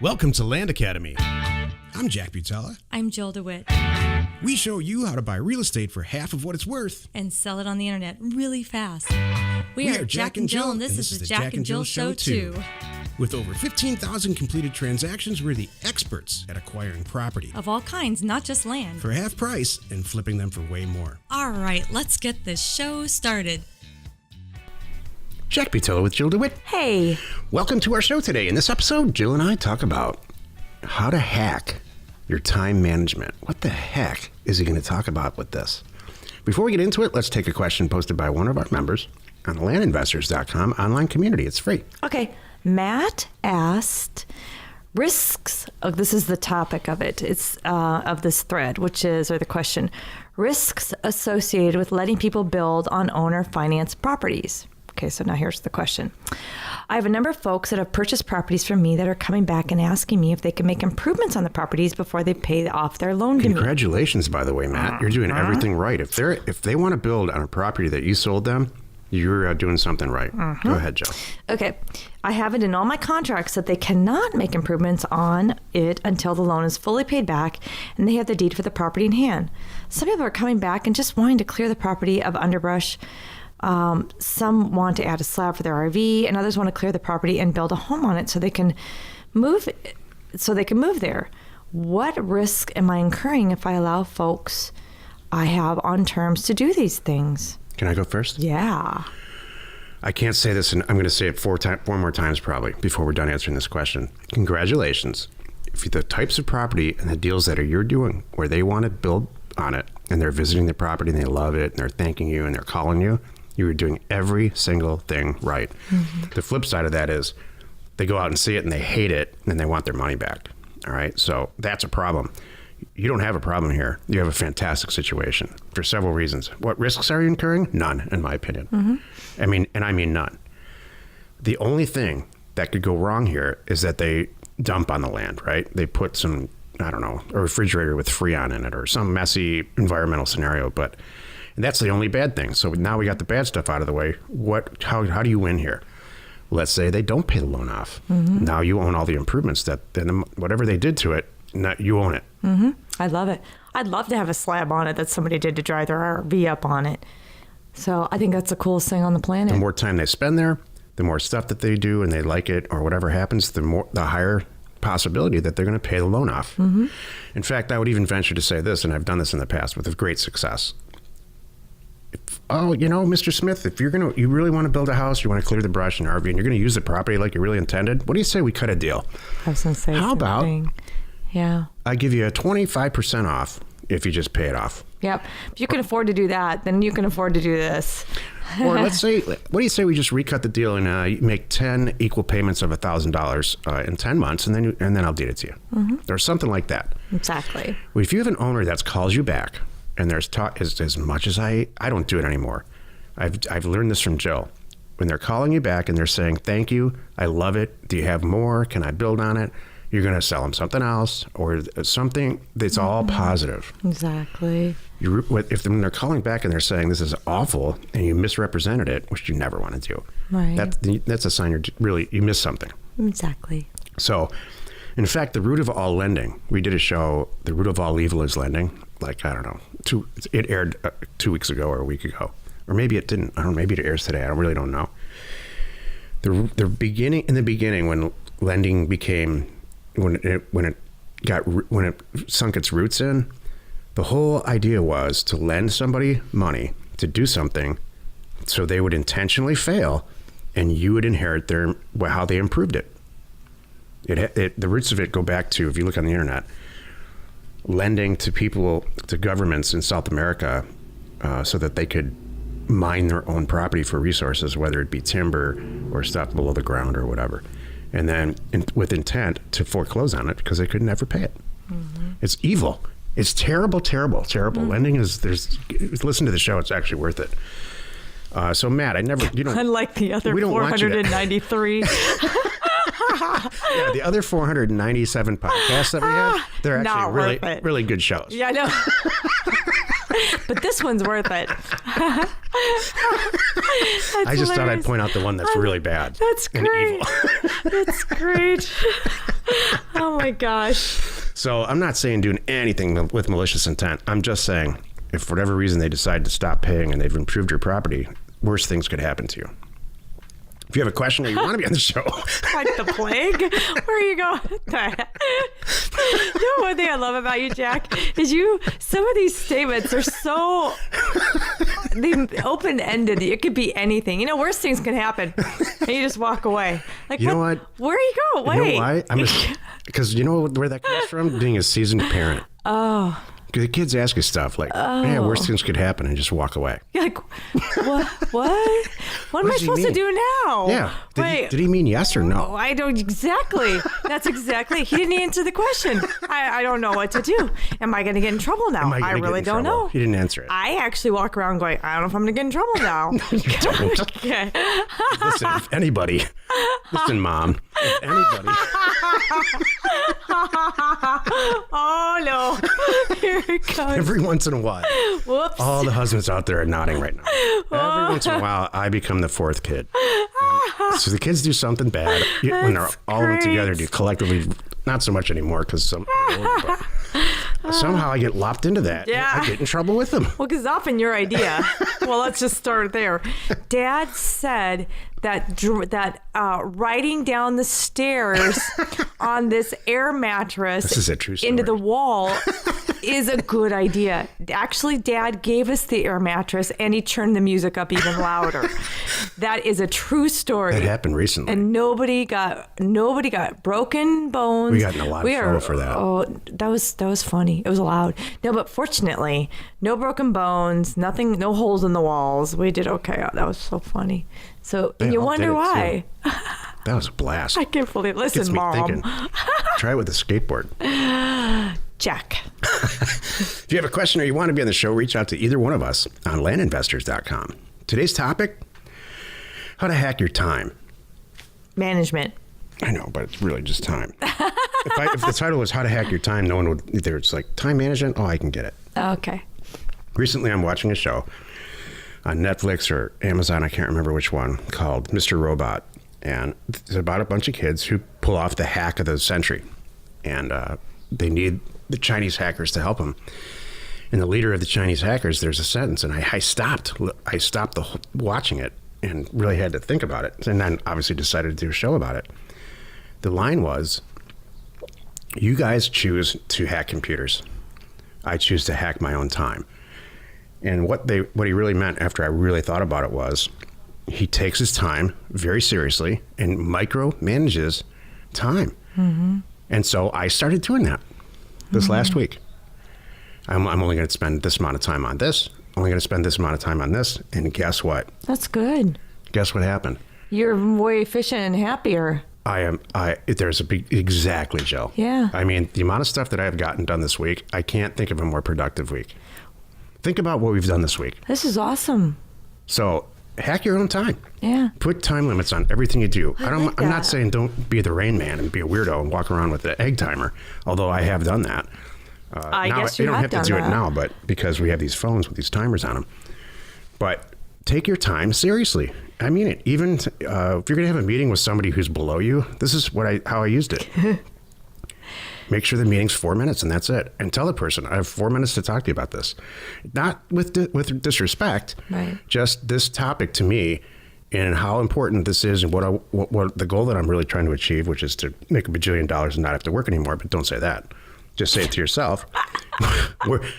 Welcome to Land Academy. I'm Jack Butella. I'm Jill DeWitt. We show you how to buy real estate for half of what it's worth. And sell it on the internet really fast. We are Jack and Jill, and this is the Jack and Jill Show 2. With over 15,000 completed transactions, we're the experts at acquiring property. Of all kinds, not just land. For half price and flipping them for way more. All right, let's get this show started. Jack Butella with Jill DeWitt. Hey. Welcome to our show today. In this episode, Jill and I talk about how to hack your time management. What the heck is he going to talk about with this? Before we get into it, let's take a question posted by one of our members on the landinvestors.com online community. It's free. Okay. Matt asked risks. Oh, this is the topic of it. It's of this thread, which is, or the question, risks associated with letting people build on owner finance properties. Okay, so now here's the question. I have a number of folks that have purchased properties from me that are coming back and asking me if they can make improvements on the properties before they pay off their loan to me. Congratulations, by the way, Matt. You're doing everything right. If they want to build on a property that you sold them, you're doing something right. Go ahead, Joe. Okay. I have it in all my contracts that they cannot make improvements on it until the loan is fully paid back and they have the deed for the property in hand. Some people are coming back and just wanting to clear the property of underbrush. Some want to add a slab for their RV, and others want to clear the property and build a home on it so they can move there. What risk am I incurring if I allow folks I have on terms to do these things? Can I go first? Yeah. I can't say this, and I'm going to say it four more times probably before we're done answering this question. Congratulations. If the types of property and the deals that you're doing where they want to build on it, and they're visiting the property and they love it, and they're thanking you and they're calling you, you are doing every single thing right. Mm-hmm. The flip side of that is they go out and see it and they hate it and they want their money back. All right. So that's a problem. You don't have a problem here. You have a fantastic situation for several reasons. What risks are you incurring? None, in my opinion. Mm-hmm. I mean none. The only thing that could go wrong here is that they dump on the land, right? They put some, a refrigerator with Freon in it or some messy environmental scenario, and that's the only bad thing. So now we got the bad stuff out of the way. How do you win here? Let's say they don't pay the loan off. Mm-hmm. Now you own all the improvements then whatever they did to it, you own it. Mm-hmm. I love it. I'd love to have a slab on it that somebody did to dry their RV up on it. So I think that's the coolest thing on the planet. The more time they spend there, the more stuff that they do and they like it or whatever happens, the higher possibility that they're going to pay the loan off. Mm-hmm. In fact, I would even venture to say this, and I've done this in the past with great success. Mr. Smith, if you really want to build a house, you want to clear the brush and RV, and you're going to use the property like you really intended, what do you say we cut a deal? I was going to say how about I give you a 25% off if you just pay it off? Yep. If you can afford to do that, then you can afford to do this. Or let's say, what do you say we just recut the deal and you make 10 equal payments of $1,000 in 10 months, and then I'll deed it to you, mm-hmm. or something like that. Exactly. Well, if you have an owner that calls you back, and there's as much as I don't do it anymore. I've learned this from Jill. When they're calling you back and they're saying, thank you, I love it. Do you have more? Can I build on it? You're going to sell them something else or something that's mm-hmm. all positive. Exactly. When they're calling back and they're saying this is awful and you misrepresented it, which you never want to do. Right. That's a sign you missed something. Exactly. So, in fact, the root of all lending, we did a show, The Root of All Evil is Lending. It aired 2 weeks ago or a week ago, or maybe it didn't. I don't know. Maybe it airs today. I really don't know. In the beginning, when lending became, when it sunk its roots in, the whole idea was to lend somebody money to do something, so they would intentionally fail, and you would inherit how they improved it. The roots of it go back to, if you look on the internet, lending to governments in South America so that they could mine their own property for resources, whether it be timber or stuff below the ground or whatever. And then with intent to foreclose on it because they could never pay it. Mm-hmm. It's evil. It's terrible, terrible, terrible. Mm-hmm. Lending listen to the show. It's actually worth it. So Matt, unlike the other 493. Yeah, the other 497 podcasts that we have, they're actually really, really good shows. Yeah, I know. But this one's worth it. I just thought I'd point out the one that's really bad. That's great. And evil. That's great. Oh my gosh. So I'm not saying doing anything with malicious intent. I'm just saying if for whatever reason they decide to stop paying and they've improved your property, worse things could happen to you. If you have a question or you want to be on the show. Like the plague? Where are you going with that? You know one thing I love about you, Jack, is some of these statements are so open-ended. It could be anything. You know, worse things can happen. And you just walk away. Like, you know what? Where are you going? Wait. You know why? Because you know where that comes from? Being a seasoned parent. Oh. The kids ask you stuff like, yeah, worse things could happen, and just walk away. You're like, what? What? What am I supposed to do now? Yeah. Wait. Did he mean yes or no? I don't exactly. That's exactly. He didn't answer the question. I don't know what to do. Am I going to get in trouble now? I really don't know. He didn't answer it. I actually walk around going, I don't know if I'm going to get in trouble now. No, you don't. Okay. Listen, if anybody, listen, Mom, if anybody. Oh, no. Here it comes. Every once in a while. Whoops. All the husbands out there are nodding right now. Every once in a while, I become the fourth kid. So the kids do something bad. When they're all of them together, do collectively, not so much anymore because somehow I get lopped into that. Yeah. I get in trouble with them. Well, because it's often your idea. Well, let's just start there. Dad said that riding down the stairs on this air mattress This is a true story. into the wall is a good idea. Actually, Dad gave us the air mattress and he turned the music up even louder. That is a true story. That happened recently. And nobody got broken bones. We got in a lot of trouble for that. Oh, that was funny. It was loud. No, but fortunately, no broken bones, nothing, no holes in the walls. We did okay. That was so funny. So, and you wonder why. That was a blast. I can't believe. Gets Listen, me Mom. thinking. Try it with a skateboard. Jack. If you have a question or you want to be on the show, reach out to either one of us on landinvestors.com. Today's topic, how to hack your time. Management. I know, but it's really just time. If the title was how to hack your time, no one would either. It's like time management. Oh, I can get it. Okay. Recently, I'm watching a show on Netflix or Amazon, I can't remember which one, called Mr. Robot. And it's about a bunch of kids who pull off the hack of the century. And they need the Chinese hackers to help them. And the leader of the Chinese hackers, there's a sentence, and I stopped watching it and really had to think about it. And then obviously decided to do a show about it. The line was, you guys choose to hack computers. I choose to hack my own time. And what he really meant after I really thought about it was, he takes his time very seriously and micromanages time. Mm-hmm. And so I started doing that this last week. I'm only going to spend this amount of time on this. Only going to spend this amount of time on this. And guess what? That's good. Guess what happened? You're more efficient and happier. Exactly, Jill. Yeah. I mean, the amount of stuff that I have gotten done this week, I can't think of a more productive week. Think about what we've done this week. This is awesome. So hack your own time. Yeah. Put time limits on everything you do. I'm that. not saying don't be the Rain Man and be a weirdo and walk around with the egg timer, although I have done that. I guess you don't have to do that. it now, but because we have these phones with these timers on them. But take your time seriously. I mean it. Even if you're going to have a meeting with somebody who's below you, this is how I used it. Make sure the meeting's 4 minutes and that's it. And tell the person, I have 4 minutes to talk to you about this. Not with disrespect, right. Just this topic to me and how important this is and what the goal that I'm really trying to achieve, which is to make $1 bajillion and not have to work anymore. But don't say that. Just say it to yourself.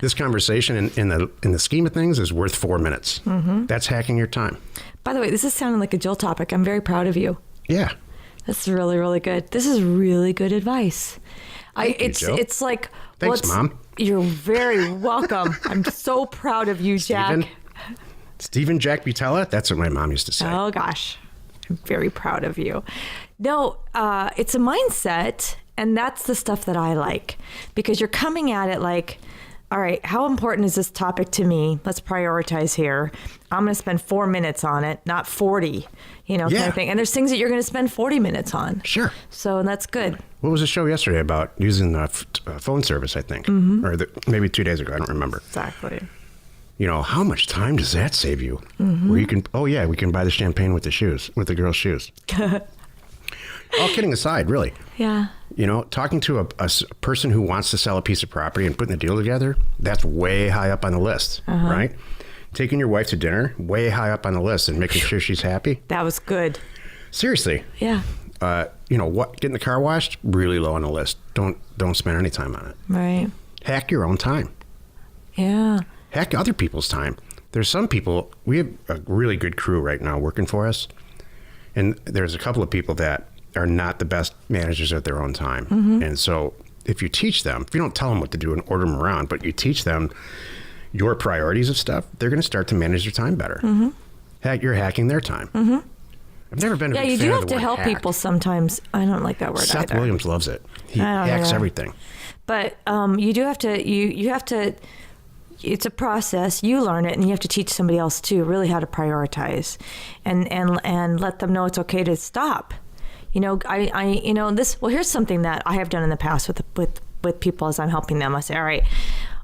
This conversation in the scheme of things is worth 4 minutes. Mm-hmm. That's hacking your time. By the way, this is sounding like a Jill topic. I'm very proud of you. Yeah. That's really, really good. This is really good advice. It's like, thanks, Mom. You're very welcome. I'm so proud of you, Jack. Stephen Jack Butella? That's what my mom used to say. Oh, gosh. I'm very proud of you. No, it's a mindset, and that's the stuff that I like. Because you're coming at it like, all right, how important is this topic to me? Let's prioritize here. I'm going to spend 4 minutes on it, not 40, kind of thing. And there's things that you're going to spend 40 minutes on. Sure. So that's good. What was the show yesterday about using the phone service, I think? Mm-hmm. Or maybe 2 days ago, I don't remember. Exactly. How much time does that save you? Mm-hmm. Where you can, we can buy the champagne with the girl's shoes. All kidding aside, really. Yeah. You know, talking to a person who wants to sell a piece of property and putting the deal together, that's way high up on the list, right? Taking your wife to dinner, way high up on the list, and making sure she's happy. That was good. Seriously. Yeah. You know what? Getting the car washed, really low on the list. Don't spend any time on it. Right. Hack your own time. Yeah. Hack other people's time. There's some people, we have a really good crew right now working for us. And there's a couple of people that are not the best managers of their own time. And so if you teach them, if you don't tell them what to do and order them around, but you teach them your priorities of stuff, they're going to start to manage their time better. You're hacking their time. I've never been a big you fan do of have the to word help hack. people sometimes. I don't like that word Seth either. Williams loves it. He I don't hacks either. everything. But you do have to, you have to, it's a process. You learn it, and you have to teach somebody else too, really how to prioritize, and let them know it's okay to stop. You know, Well, here's something that I have done in the past with people as I'm helping them. I say, all right,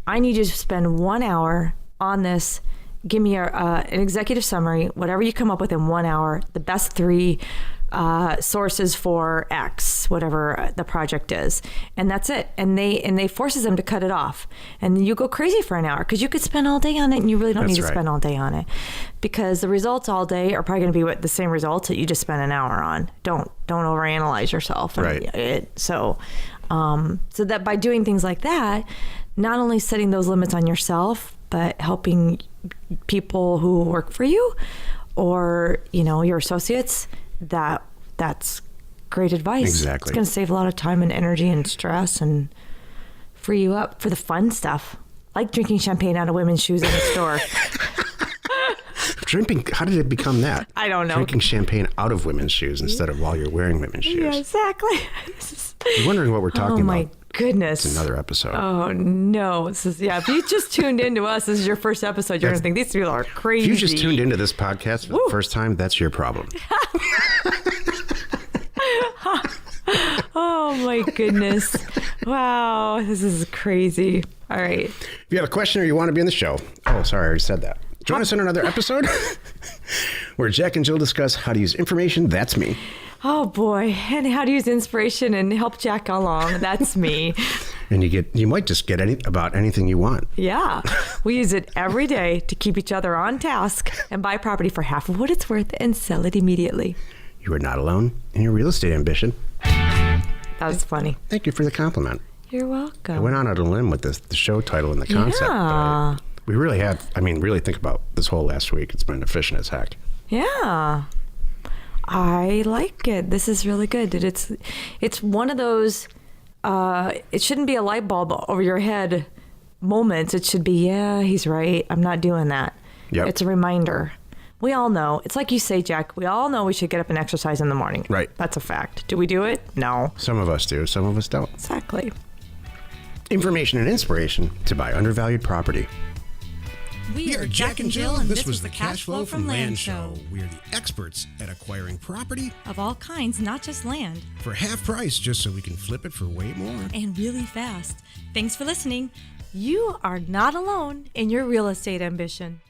I need you to spend 1 hour on this. Give me an executive summary, whatever you come up with in 1 hour, the best 3 sources for X, whatever the project is, and that's it. And they forces them to cut it off, and you go crazy for an hour because you could spend all day on it, and you really don't need to spend all day on it, because the results all day are probably going to be the same results that you just spent an hour on. Don't overanalyze yourself. Right. So that by doing things like that, not only setting those limits on yourself, but helping people who work for you or your associates, that's great advice. Exactly. It's going to save a lot of time and energy and stress and free you up for the fun stuff, like drinking champagne out of women's shoes in the store. How did it become that? I don't know. Drinking champagne out of women's shoes instead of while you're wearing women's shoes. Yeah, exactly. You're wondering what we're talking Oh my about. goodness. It's another episode. Oh no. If you just tuned into us, this is your first episode, you're going to think these people are crazy. If you just tuned into this podcast for the first time, that's your problem. Oh my goodness. Wow, this is crazy. All right. If you have a question or you want to be on the show, I already said that. Join us in another episode where Jack and Jill discuss how to use information. That's me. Oh boy, and how to use inspiration and help Jack along. That's me. And you might just get about anything you want. Yeah, we use it every day to keep each other on task and buy property for half of what it's worth and sell it immediately. You are not alone in your real estate ambition. That was funny. Thank you for the compliment. You're welcome. I went on a limb with the show title and the concept. Yeah. We really have. Really think about this whole last week. It's been efficient as heck. Yeah. I like it. This is really good. It's one of those, it shouldn't be a light bulb over your head moments. It should be, yeah, he's right. I'm not doing that. Yep. It's a reminder. We all know. It's like you say, Jack, we all know we should get up and exercise in the morning. Right. That's a fact. Do we do it? No. Some of us do. Some of us don't. Exactly. Information and inspiration to buy undervalued property. We are Jack and Jill, and this was the Cash Flow from Land Show. We are the experts at acquiring property Of all kinds, not just land, for half price just so we can flip it for way more. and really fast. Thanks for listening. You are not alone in your real estate ambition.